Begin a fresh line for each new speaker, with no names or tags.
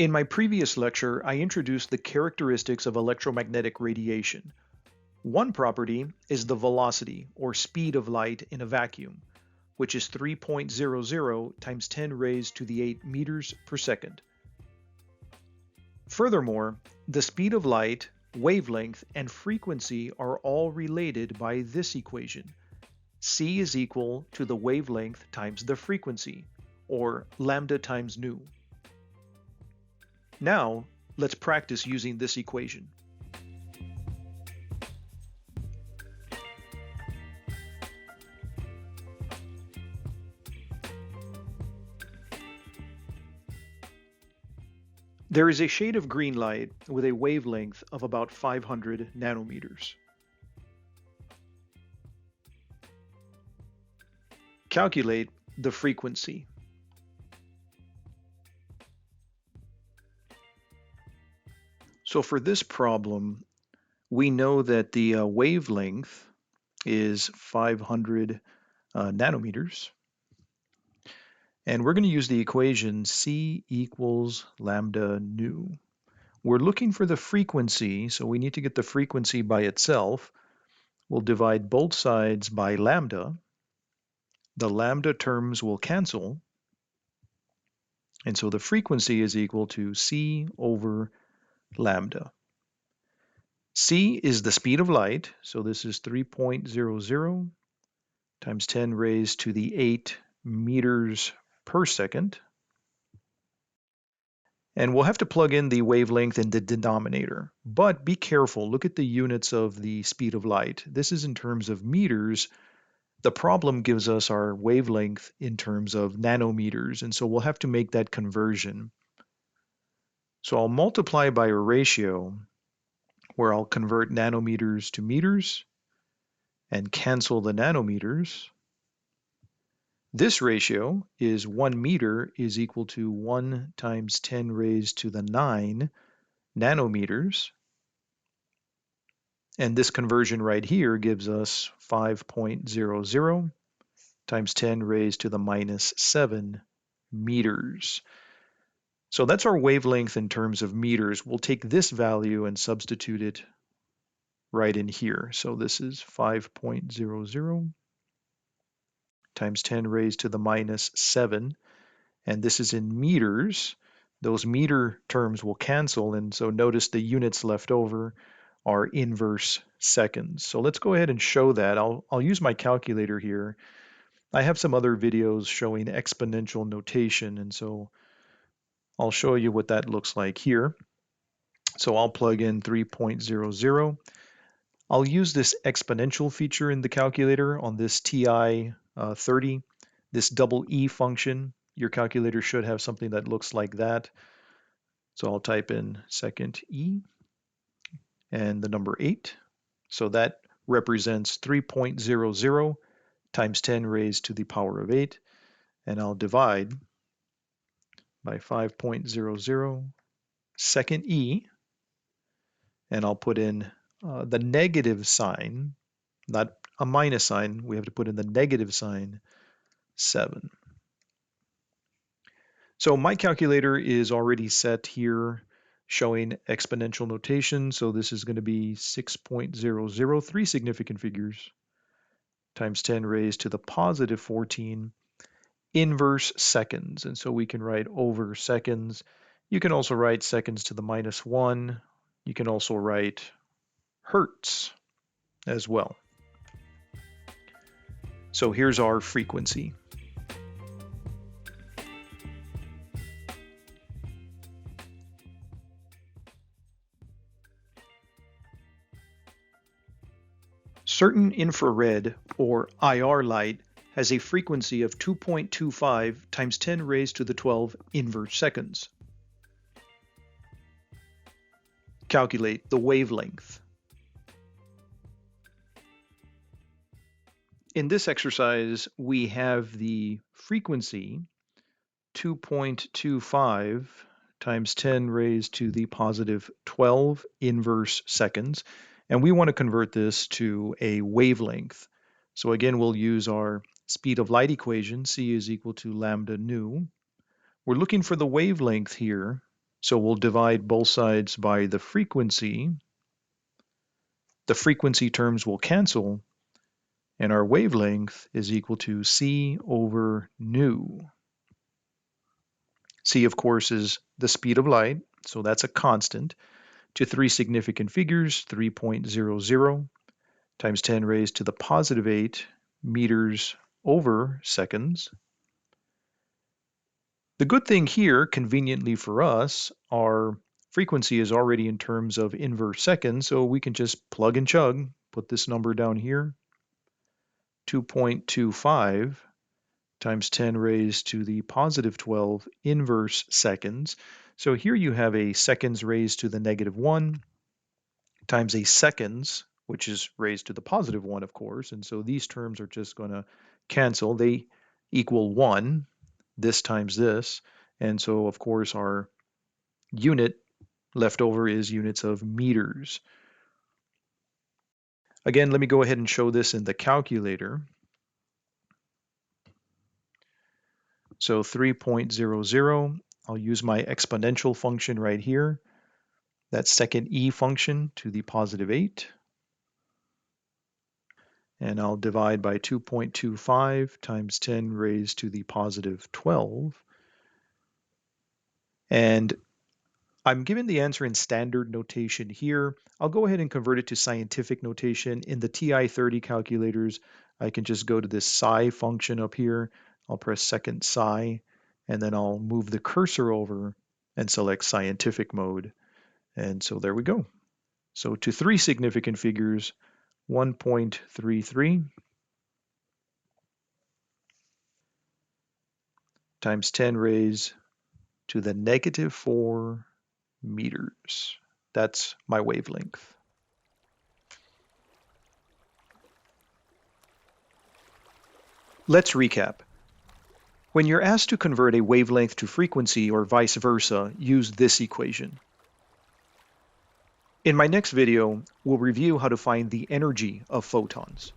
In my previous lecture, I introduced the characteristics of electromagnetic radiation. One property is the velocity, or speed of light in a vacuum, which is 3.00 times 10 raised to the 8 meters per second. Furthermore, the speed of light, wavelength, and frequency are all related by this equation. C is equal to the wavelength times the frequency, or lambda times nu. Now, let's practice using this equation. There is a shade of green light with a wavelength of about 500 nanometers. Calculate the frequency. So for this problem, we know that the wavelength is 500 nanometers. And we're going to use the equation C equals lambda nu. We're looking for the frequency, so we need to get the frequency by itself. We'll divide both sides by lambda. The lambda terms will cancel. And so the frequency is equal to C over lambda. C is the speed of light, so this is 3.00 times 10 raised to the 8 meters per second. And we'll have to plug in the wavelength in the denominator. But be careful, look at the units of the speed of light. This is in terms of meters. The problem gives us our wavelength in terms of nanometers, and so we'll have to make that conversion. So I'll multiply by a ratio where I'll convert nanometers to meters and cancel the nanometers. This ratio is 1 meter is equal to 1 times 10 raised to the 9 nanometers. And this conversion right here gives us 5.00 times 10 raised to the minus 7 meters. So that's our wavelength in terms of meters. We'll take this value and substitute it right in here. So this is 5.00 times 10 raised to the minus 7. And this is in meters. Those meter terms will cancel, and so notice the units left over are inverse seconds. So let's go ahead and show that. I'll use my calculator here. I have some other videos showing exponential notation, and so I'll show you what that looks like here. So I'll plug in 3.00. I'll use this exponential feature in the calculator on this TI 30, this double E function. Your calculator should have something that looks like that. So I'll type in second E and the number 8. So that represents 3.00 times 10 raised to the power of 8. And I'll divide by 5.00 second E. And I'll put in the negative sign, not a minus sign. We have to put in the negative sign, 7. So my calculator is already set here showing exponential notation. So this is going to be 6.003 significant figures times 10 raised to the positive 14 inverse seconds. And so we can write over seconds. You can also write seconds to the minus 1. You can also write hertz as well. So here's our frequency. Certain infrared, or IR light, has a frequency of 2.25 times 10 raised to the 12 inverse seconds. Calculate the wavelength. In this exercise, we have the frequency 2.25 times 10 raised to the positive 12 inverse seconds. And we want to convert this to a wavelength. So again, we'll use our speed of light equation. C is equal to lambda nu. We're looking for the wavelength here. So we'll divide both sides by the frequency. The frequency terms will cancel, and our wavelength is equal to c over nu. C, of course, is the speed of light, so that's a constant. To three significant figures, 3.00 times 10 raised to the positive 8 meters over seconds. The good thing here, conveniently for us, our frequency is already in terms of inverse seconds, so we can just plug and chug, put this number down here, 2.25 times 10 raised to the positive 12 inverse seconds. So here you have a seconds raised to the negative 1 times a seconds, which is raised to the positive 1, of course. And so these terms are just going to cancel. They equal 1, this times this. And so, of course, our unit left over is units of meters. Again, let me go ahead and show this in the calculator. So 3.00, I'll use my exponential function right here. That second e function to the positive 8. And I'll divide by 2.25 times 10 raised to the positive 12. And I'm given the answer in standard notation here. I'll go ahead and convert it to scientific notation. In the TI-30 calculators, I can just go to this psi function up here. I'll press second psi, and then I'll move the cursor over and select scientific mode. And so there we go. So to three significant figures, 1.33 times 10 raised to the negative 4 meters. That's my wavelength. Let's recap. When you're asked to convert a wavelength to frequency or vice versa, use this equation. In my next video, we'll review how to find the energy of photons.